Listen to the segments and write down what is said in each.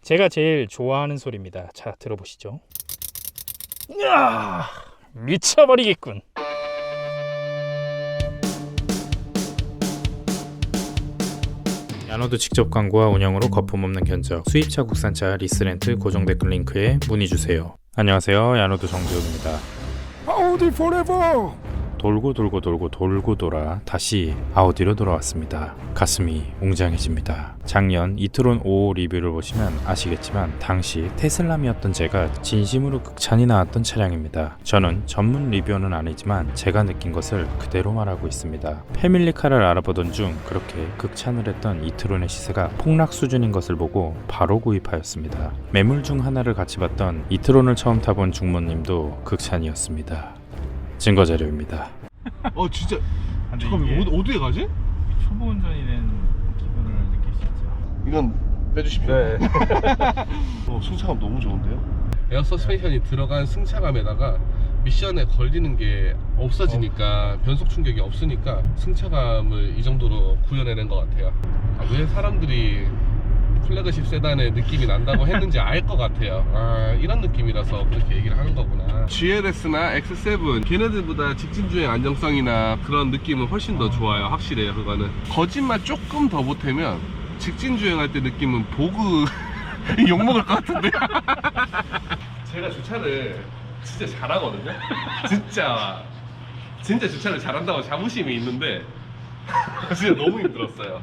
제가 제일 좋아하는 소리입니다. 자, 들어보시죠. 이야, 미쳐버리겠군. 야노드 직접 광고와 운영으로 거품 없는 견적, 수입차 국산차 리스렌트 고정 댓글 링크에 문의주세요. 안녕하세요, 야노드 정재욱입니다. 아우디 포레버! 돌고 돌아 다시 아우디로 돌아왔습니다. 가슴이 웅장해집니다. 작년 이트론 5 리뷰를 보시면 아시겠지만 당시 테슬람이었던 제가 진심으로 극찬이 나왔던 차량입니다. 저는 전문 리뷰어는 아니지만 제가 느낀 것을 그대로 말하고 있습니다. 패밀리카를 알아보던 중 그렇게 극찬을 했던 이트론의 시세가 폭락 수준인 것을 보고 바로 구입하였습니다. 매물 중 하나를 같이 봤던 이트론을 처음 타본 중모님도 극찬이었습니다. 증거 자료입니다. 진짜 근데 잠깐만 어디에 가지? 초보 운전이 된 기분을 느낄 수 있죠. 이건 빼주십시오. 네. 승차감 너무 좋은데요? 에어 서스펜션이 들어간 승차감에다가 미션에 걸리는 게 없어지니까 변속 충격이 없으니까 승차감을 이 정도로 구현해낸 것 같아요. 왜 사람들이 플래그십 세단의 느낌이 난다고 했는지 알 것 같아요. 이런 느낌이라서 그렇게 얘기를 하는 거구나. GLS나 X7 걔네들보다 직진주행 안정성이나 그런 느낌은 훨씬 더 좋아요. 확실해요. 그거는 거짓말 조금 더 보태면 직진주행할 때 느낌은 보그 욕먹을 것 같은데. 제가 주차를 진짜 잘하거든요. 진짜 주차를 잘한다고 자부심이 있는데 진짜 너무 힘들었어요.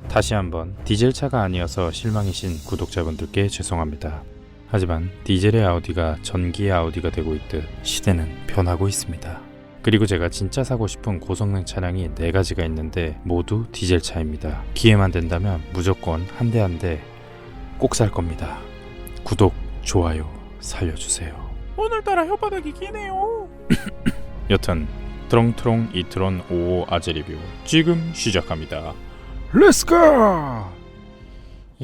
다시 한번 디젤차가 아니어서 실망이신 구독자분들께 죄송합니다. 하지만 디젤의 아우디가 전기의 아우디가 되고 있듯 시대는 변하고 있습니다. 그리고 제가 진짜 사고 싶은 고성능 차량이 4가지가 있는데 모두 디젤차입니다. 기회만 된다면 무조건 한 대 한 대 꼭 살 겁니다. 구독, 좋아요 살려주세요. 오늘따라 혓바닥이 기네요. 여튼 트롱트롱 이트론 55 아재 리뷰 지금 시작합니다. 렛츠고!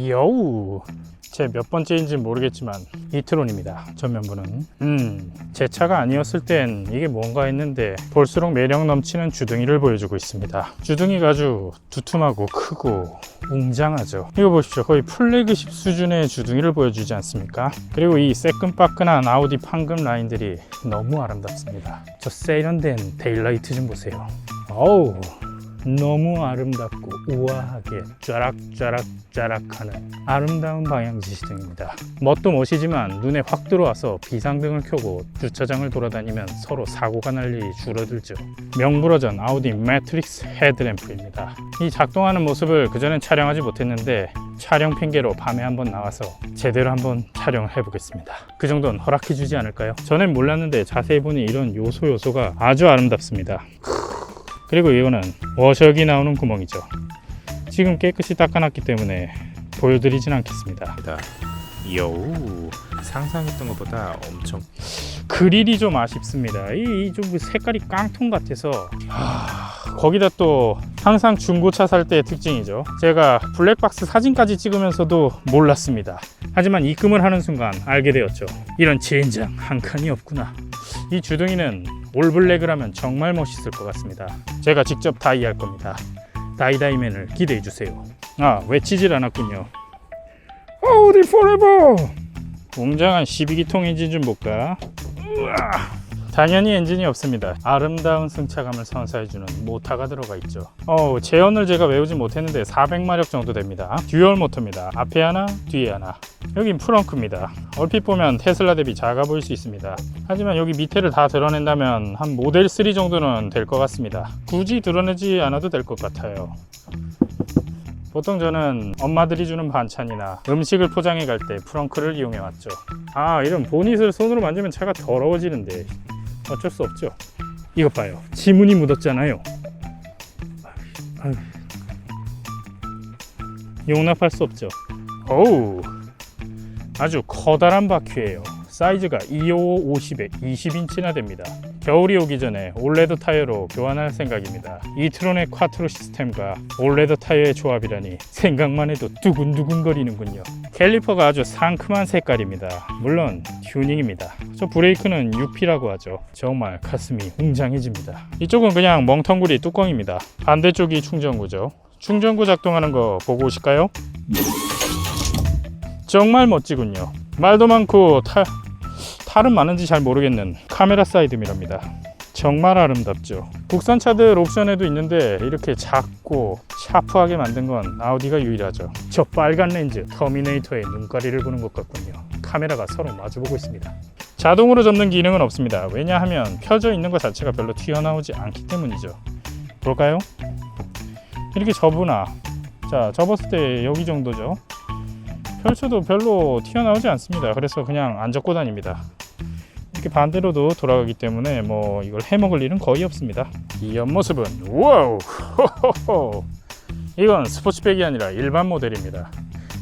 여우, 제 몇 번째인지 모르겠지만 이트론입니다. 전면부는 제 차가 아니었을 땐 이게 뭔가 했는데 볼수록 매력 넘치는 주둥이를 보여주고 있습니다. 주둥이가 아주 두툼하고 크고 웅장하죠. 이거 보십시오. 거의 플래그십 수준의 주둥이를 보여주지 않습니까? 그리고 이 새끈빠끈한 아우디 판금 라인들이 너무 아름답습니다. 저 세련된 데일라이트 좀 보세요. 어우, 너무 아름답고 우아하게 쫘락하는 아름다운 방향지 시등입니다. 멋도 멋이지만 눈에 확 들어와서 비상등을 켜고 주차장을 돌아다니면 서로 사고가 날 일이 줄어들죠. 명불허전 아우디 매트릭스 헤드램프입니다. 이 작동하는 모습을 그전엔 촬영하지 못했는데 촬영 핑계로 밤에 한번 나와서 제대로 한번 촬영을 해보겠습니다. 그 정도는 허락해 주지 않을까요? 전엔 몰랐는데 자세히 보니 이런 요소가 아주 아름답습니다. 그리고 이거는 워셔기 나오는 구멍이죠. 지금 깨끗이 닦아놨기 때문에 보여드리진 않겠습니다. 여우, 상상했던 것보다 엄청 그릴이 좀 아쉽습니다. 이 좀 색깔이 깡통 같아서 거기다 또 항상 중고차 살 때의 특징이죠. 제가 블랙박스 사진까지 찍으면서도 몰랐습니다. 하지만 입금을 하는 순간 알게 되었죠. 이런 젠장 한 칸이 없구나. 이 주둥이는 올블랙을 하면 정말 멋있을 것 같습니다. 제가 직접 다이할 겁니다. 다이다이맨을 기대해주세요. 외치질 않았군요. 아우디 포레버! 웅장한 12기통 엔진 좀 볼까? 당연히 엔진이 없습니다. 아름다운 승차감을 선사해주는 모터가 들어가 있죠. 제연을 제가 외우지 못했는데 400마력 정도 됩니다. 듀얼 모터입니다. 앞에 하나, 뒤에 하나. 여긴 프렁크입니다. 얼핏 보면 테슬라 대비 작아 보일 수 있습니다. 하지만 여기 밑에를 다 드러낸다면 한 모델 3 정도는 될 것 같습니다. 굳이 드러내지 않아도 될 것 같아요. 보통 저는 엄마들이 주는 반찬이나 음식을 포장해 갈 때 프렁크를 이용해 왔죠. 이런 보닛을 손으로 만지면 차가 더러워지는데 어쩔 수 없죠. 이것 봐요. 지문이 묻었잖아요. 용납할 수 없죠. 어우, 아주 커다란 바퀴예요. 사이즈가 25550에 20인치나 됩니다. 겨울이 오기 전에 올레드 타이어로 교환할 생각입니다. 이트론의 콰트로 시스템과 올레드 타이어의 조합이라니 생각만 해도 두근두근거리는군요. 캘리퍼가 아주 상큼한 색깔입니다. 물론 튜닝입니다. 저 브레이크는 6P라고 하죠. 정말 가슴이 웅장해집니다. 이쪽은 그냥 멍텅구리 뚜껑입니다. 반대쪽이 충전구죠. 충전구 작동하는 거 보고 오실까요? 정말 멋지군요. 말도 많고 탈은 많은지 잘 모르겠는 카메라 사이드 미러입니다. 정말 아름답죠. 국산차들 옵션에도 있는데 이렇게 작고 샤프하게 만든 건 아우디가 유일하죠. 저 빨간 렌즈 터미네이터의 눈가리를 보는 것 같군요. 카메라가 서로 마주보고 있습니다. 자동으로 접는 기능은 없습니다. 왜냐하면 펴져 있는 것 자체가 별로 튀어나오지 않기 때문이죠. 볼까요? 이렇게 접으나, 자, 접었을 때 여기 정도죠. 펼쳐도 별로 튀어나오지 않습니다. 그래서 그냥 안 접고 다닙니다. 이렇게 반대로도 돌아가기 때문에 뭐 이걸 해먹을 일은 거의 없습니다. 이 옆모습은 와우, 호호호. 이건 스포츠백이 아니라 일반 모델입니다.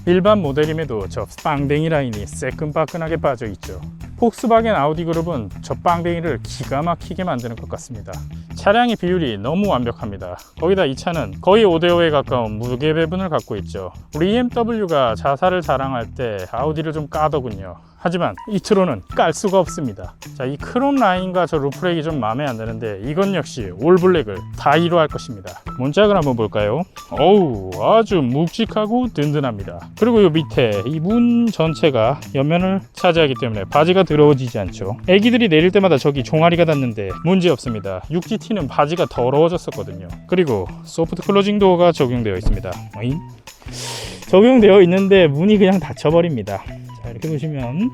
일반 모델임에도 저 빵댕이 라인이 새끈빠끈하게 빠져 있죠. 폭스바겐 아우디 그룹은 저 빵댕이를 기가 막히게 만드는 것 같습니다. 차량의 비율이 너무 완벽합니다. 거기다 이 차는 거의 5대5에 가까운 무게 배분을 갖고 있죠. 우리 BMW가 자사를 자랑할 때 아우디를 좀 까더군요. 하지만 이 트론은 깔 수가 없습니다. 자, 이 크롬 라인과 저 루프렉이 좀 마음에 안 드는데 이건 역시 올블랙을 다이로 할 것입니다. 문짝을 한번 볼까요? 어우, 아주 묵직하고 든든합니다. 그리고 이 밑에 이 문 전체가 옆면을 차지하기 때문에 바지가 더러워지지 않죠. 애기들이 내릴 때마다 저기 종아리가 닿는데 문제 없습니다. 6GT는 바지가 더러워졌었거든요. 그리고 소프트 클로징 도어가 적용되어 있습니다. 적용되어 있는데 문이 그냥 닫혀버립니다. 자, 이렇게 보시면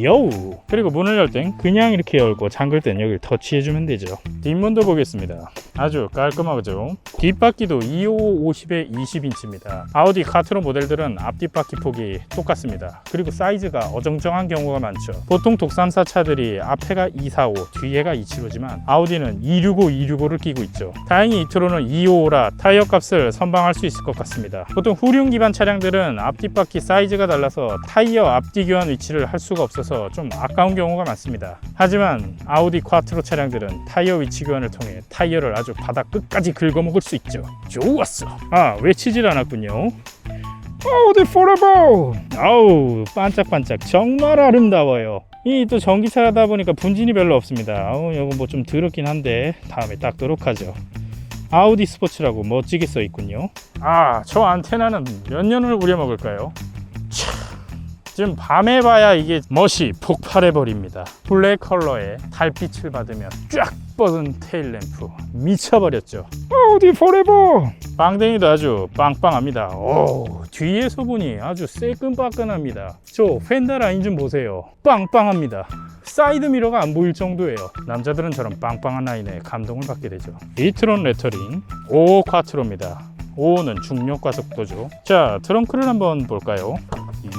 여우. 그리고 문을 열 땐 그냥 이렇게 열고 잠글 땐 여기를 터치해주면 되죠. 뒷문도 보겠습니다. 아주 깔끔하죠. 뒷바퀴도 255-50에 20인치입니다. 아우디 카트론 모델들은 앞뒷바퀴 폭이 똑같습니다. 그리고 사이즈가 어정쩡한 경우가 많죠. 보통 독삼사 차들이 앞에가 245, 뒤에가 275지만 아우디는 265, 265를 끼고 있죠. 다행히 이 트론은 255라 타이어 값을 선방할 수 있을 것 같습니다. 보통 후륜 기반 차량들은 앞뒷바퀴 사이즈가 달라서 타이어 앞뒤 교환 위치를 할 수가 없어서 좀 아까운 경우가 많습니다. 하지만 아우디 콰트로 차량들은 타이어 위치 교환을 통해 타이어를 아주 바닥 끝까지 긁어먹을 수 있죠. 좋았어. 아, 외치질 않았군요. 아우디 포레버. 아우, 반짝반짝 정말 아름다워요. 이 또 전기차라다 보니까 분진이 별로 없습니다. 이거 뭐 좀 더럽긴 한데 다음에 닦도록 하죠. 아우디 스포츠라고 멋지게 써 있군요. 아, 저 안테나는 몇 년을 우려먹을까요? 지금 밤에 봐야 이게 멋이 폭발해버립니다. 블랙 컬러의 달빛을 받으며 쫙 뻗은 테일램프 미쳐버렸죠. 아우디 포레버. 빵댕이도 아주 빵빵합니다. 오, 뒤에서 보니 아주 새끈빠끈합니다. 저 펜더 라인 좀 보세요. 빵빵합니다. 사이드 미러가 안 보일 정도예요. 남자들은 저런 빵빵한 라인에 감동을 받게 되죠. 이 트론 레터링 5 콰트로입니다. 5는 중력과 속도죠. 자, 트렁크를 한번 볼까요?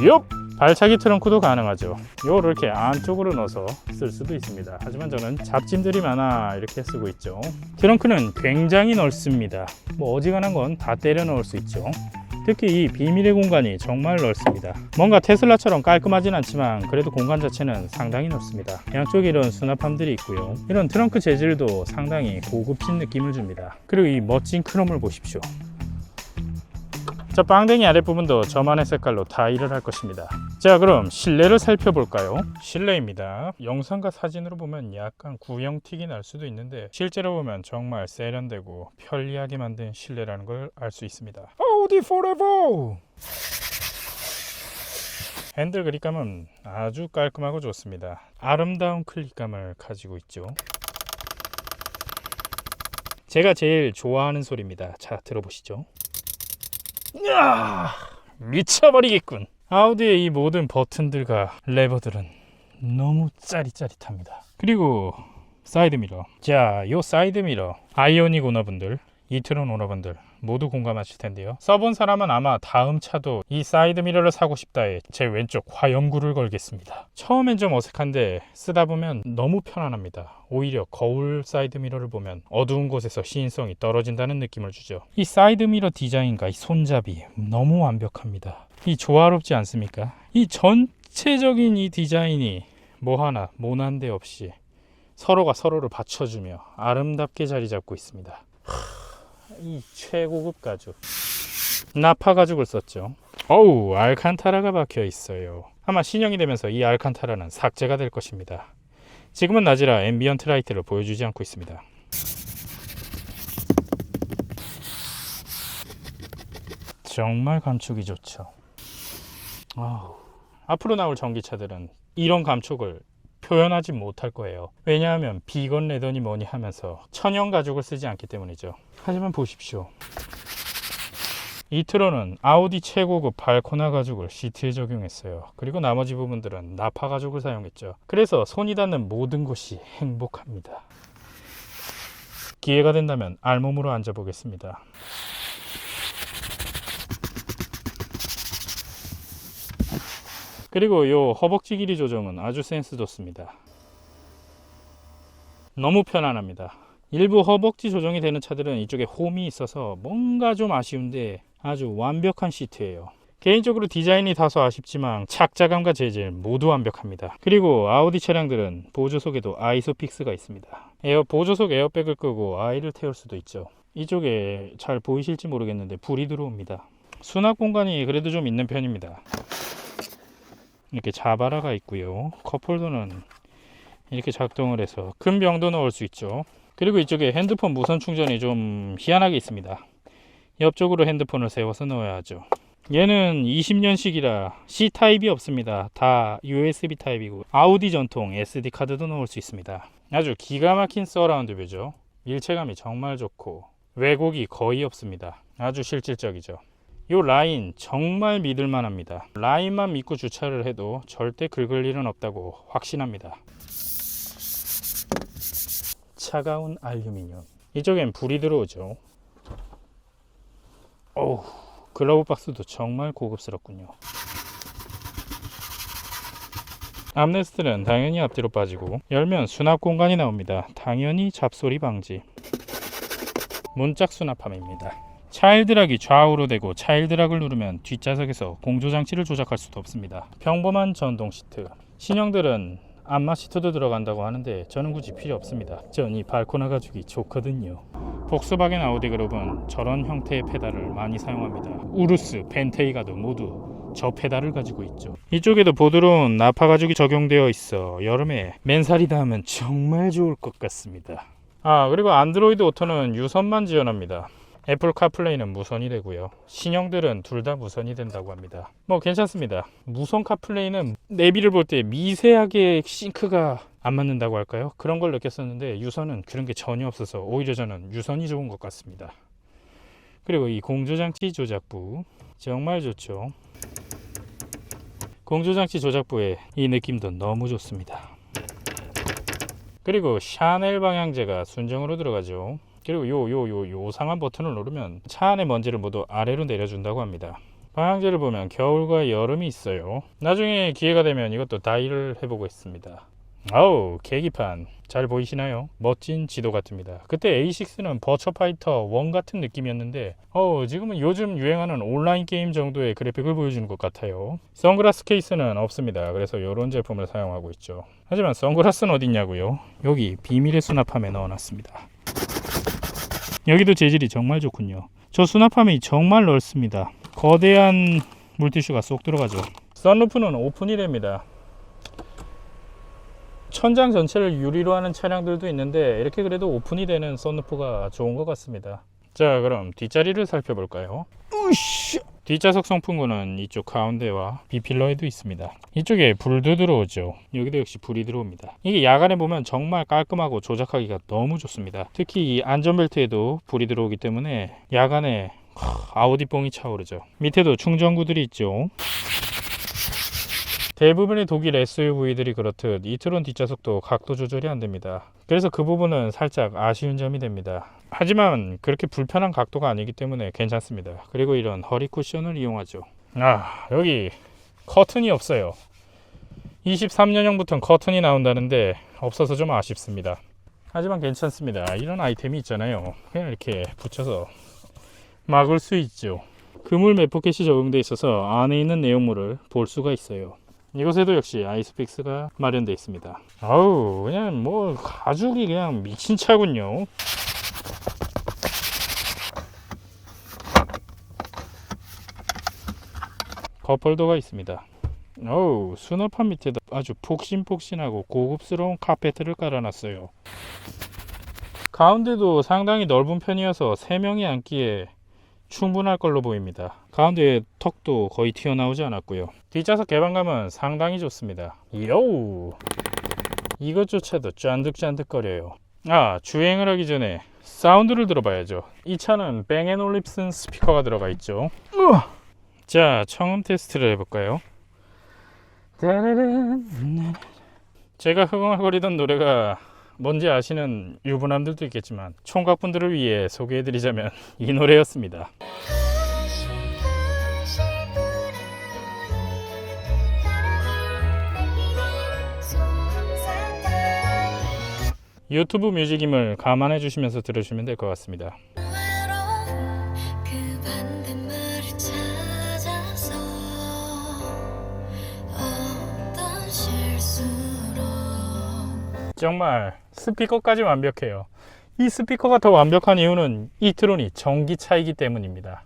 엽! 발차기 트렁크도 가능하죠. 요를 이렇게 안쪽으로 넣어서 쓸 수도 있습니다. 하지만 저는 잡짐들이 많아 이렇게 쓰고 있죠. 트렁크는 굉장히 넓습니다. 뭐 어지간한 건 다 때려 넣을 수 있죠. 특히 이 비밀의 공간이 정말 넓습니다. 뭔가 테슬라처럼 깔끔하진 않지만 그래도 공간 자체는 상당히 넓습니다. 양쪽에 이런 수납함들이 있고요. 이런 트렁크 재질도 상당히 고급진 느낌을 줍니다. 그리고 이 멋진 크롬을 보십시오. 자, 빵댕이 아랫부분도 저만의 색깔로 타일을 할 것입니다. 자, 그럼 실내를 살펴볼까요? 실내입니다. 영상과 사진으로 보면 약간 구형틱이 날 수도 있는데 실제로 보면 정말 세련되고 편리하게 만든 실내라는 걸 알 수 있습니다. 아우디 포레버! 핸들 그립감은 아주 깔끔하고 좋습니다. 아름다운 클릭감을 가지고 있죠. 제가 제일 좋아하는 소리입니다. 자, 들어보시죠. 미쳐버리겠군. 아우디의 이 모든 버튼들과 레버들은 너무 짜릿짜릿합니다. 그리고 사이드미러. 자, 요 사이드미러 아이오닉 오너분들, 이트론 오너분들 모두 공감하실 텐데요. 써본 사람은 아마 다음 차도 이 사이드미러를 사고 싶다에 제 왼쪽 화염구를 걸겠습니다. 처음엔 좀 어색한데 쓰다 보면 너무 편안합니다. 오히려 거울 사이드미러를 보면 어두운 곳에서 시인성이 떨어진다는 느낌을 주죠. 이 사이드미러 디자인과 이 손잡이 너무 완벽합니다. 이 조화롭지 않습니까? 이 전체적인 이 디자인이 뭐 하나 모난 데 없이 서로가 서로를 받쳐주며 아름답게 자리 잡고 있습니다. 이 최고급 가죽, 나파 가죽을 썼죠. 어우, 알칸타라가 박혀 있어요. 아마 신형이 되면서 이 알칸타라는 삭제가 될 것입니다. 지금은 낮이라 앰비언트 라이트를 보여주지 않고 있습니다. 정말 감촉이 좋죠. 앞으로 나올 전기차들은 이런 감촉을 표현하지 못할 거예요. 왜냐하면 비건 레더니 뭐니 하면서 천연 가죽을 쓰지 않기 때문이죠. 하지만 보십시오. 이트론은 아우디 최고급 발코나 가죽을 시트에 적용했어요. 그리고 나머지 부분들은 나파 가죽을 사용했죠. 그래서 손이 닿는 모든 곳이 행복합니다. 기회가 된다면 알몸으로 앉아보겠습니다. 그리고 요 허벅지 길이 조정은 아주 센스 좋습니다. 너무 편안합니다. 일부 허벅지 조정이 되는 차들은 이쪽에 홈이 있어서 뭔가 좀 아쉬운데 아주 완벽한 시트예요. 개인적으로 디자인이 다소 아쉽지만 착자감과 재질 모두 완벽합니다. 그리고 아우디 차량들은 보조석에도 아이소픽스가 있습니다. 보조석 에어백을 끄고 아이를 태울 수도 있죠. 이쪽에 잘 보이실지 모르겠는데 불이 들어옵니다. 수납 공간이 그래도 좀 있는 편입니다. 이렇게 자바라가 있고요. 컵홀더는 이렇게 작동을 해서 큰 병도 넣을 수 있죠. 그리고 이쪽에 핸드폰 무선 충전이 좀 희한하게 있습니다. 옆쪽으로 핸드폰을 세워서 넣어야 하죠. 얘는 20년식이라 C타입이 없습니다. 다 USB 타입이고 아우디 전통 SD 카드도 넣을 수 있습니다. 아주 기가 막힌 서라운드 뷰죠. 일체감이 정말 좋고 왜곡이 거의 없습니다. 아주 실질적이죠. 이 라인 정말 믿을만 합니다. 라인만 믿고 주차를 해도 절대 긁을 일은 없다고 확신합니다. 차가운 알루미늄. 이쪽엔 불이 들어오죠. 글러브 박스도 정말 고급스럽군요. 암레스트는 당연히 앞뒤로 빠지고 열면 수납 공간이 나옵니다. 당연히 잡소리 방지. 문짝 수납함입니다. 차일드락이 좌우로 되고 차일드락을 누르면 뒷좌석에서 공조장치를 조작할 수도 없습니다. 평범한 전동 시트. 신형들은 안마 시트도 들어간다고 하는데 저는 굳이 필요 없습니다. 전 이 발코나 가죽이 좋거든요. 폭스바겐 아우디 그룹은 저런 형태의 페달을 많이 사용합니다. 우루스, 벤테이가도 모두 저 페달을 가지고 있죠. 이쪽에도 부드러운 나파 가죽이 적용되어 있어 여름에 맨살이 닿으면 정말 좋을 것 같습니다. 그리고 안드로이드 오토는 유선만 지원합니다. 애플 카플레이는 무선이 되고요. 신형들은 둘 다 무선이 된다고 합니다. 괜찮습니다. 무선 카플레이는 내비를 볼 때 미세하게 싱크가 안 맞는다고 할까요? 그런 걸 느꼈었는데 유선은 그런 게 전혀 없어서 오히려 저는 유선이 좋은 것 같습니다. 그리고 이 공조장치 조작부 정말 좋죠. 공조장치 조작부의 이 느낌도 너무 좋습니다. 그리고 샤넬 방향제가 순정으로 들어가죠. 그리고 요상한 버튼을 누르면 차 안의 먼지를 모두 아래로 내려준다고 합니다. 방향제를 보면 겨울과 여름이 있어요. 나중에 기회가 되면 이것도 다이를 해보고 있습니다. 계기판 잘 보이시나요? 멋진 지도 같습니다. 그때 A6는 버처파이터 1 같은 느낌이었는데 지금은 요즘 유행하는 온라인 게임 정도의 그래픽을 보여주는 것 같아요. 선글라스 케이스는 없습니다. 그래서 이런 제품을 사용하고 있죠. 하지만 선글라스는 어딨냐고요? 여기 비밀의 수납함에 넣어놨습니다. 여기도 재질이 정말 좋군요. 저 수납함이 정말 넓습니다. 거대한 물티슈가 쏙 들어가죠. 선루프는 오픈이 됩니다. 천장 전체를 유리로 하는 차량들도 있는데 이렇게 그래도 오픈이 되는 선루프가 좋은 것 같습니다. 자, 그럼 뒷자리를 살펴볼까요? 뒷좌석 송풍구는 이쪽 가운데와 B필러에도 있습니다. 이쪽에 불도 들어오죠. 여기도 역시 불이 들어옵니다. 이게 야간에 보면 정말 깔끔하고 조작하기가 너무 좋습니다. 특히 이 안전벨트에도 불이 들어오기 때문에 야간에 아우디 뽕이 차오르죠. 밑에도 충전구들이 있죠. 대부분의 독일 SUV들이 그렇듯 이트론 뒷좌석도 각도 조절이 안됩니다. 그래서 그 부분은 살짝 아쉬운 점이 됩니다. 하지만 그렇게 불편한 각도가 아니기 때문에 괜찮습니다. 그리고 이런 허리 쿠션을 이용하죠. 여기 커튼이 없어요. 23년형부터는 커튼이 나온다는데 없어서 좀 아쉽습니다. 하지만 괜찮습니다. 이런 아이템이 있잖아요. 그냥 이렇게 붙여서 막을 수 있죠. 그물 매포켓이 적용되어 있어서 안에 있는 내용물을 볼 수가 있어요. 이곳에도 역시 아이스픽스가 마련되어 있습니다. 그냥 가죽이 그냥 미친 차군요. 컵홀더가 있습니다. 수납함 밑에도 아주 폭신폭신하고 고급스러운 카페트를 깔아놨어요. 가운데도 상당히 넓은 편이어서 3명이 앉기에 충분할 걸로 보입니다. 가운데 턱도 거의 튀어나오지 않았고요. 뒷좌석 개방감은 상당히 좋습니다. 요우, 이것조차도 짠득짠득거려요. 주행을 하기 전에 사운드를 들어봐야죠. 이 차는 뱅앤올립슨 스피커가 들어가 있죠. 자, 청음 테스트를 해볼까요? 제가 흥얼거리던 노래가 뭔지 아시는 유부남들도 있겠지만 총각분들을 위해 소개해드리자면 이 노래였습니다. 유튜브 뮤직임을 감안해 주시면서 들으시면 될 것 같습니다. 정말 스피커까지 완벽해요. 이 스피커가 더 완벽한 이유는 이트론이 전기차이기 때문입니다.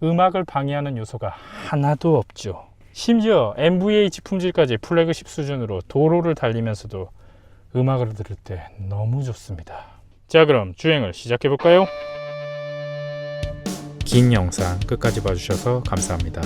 음악을 방해하는 요소가 하나도 없죠. 심지어 MVH 품질까지 플래그십 수준으로 도로를 달리면서도 음악을 들을 때 너무 좋습니다. 자, 그럼 주행을 시작해 볼까요? 긴 영상 끝까지 봐주셔서 감사합니다.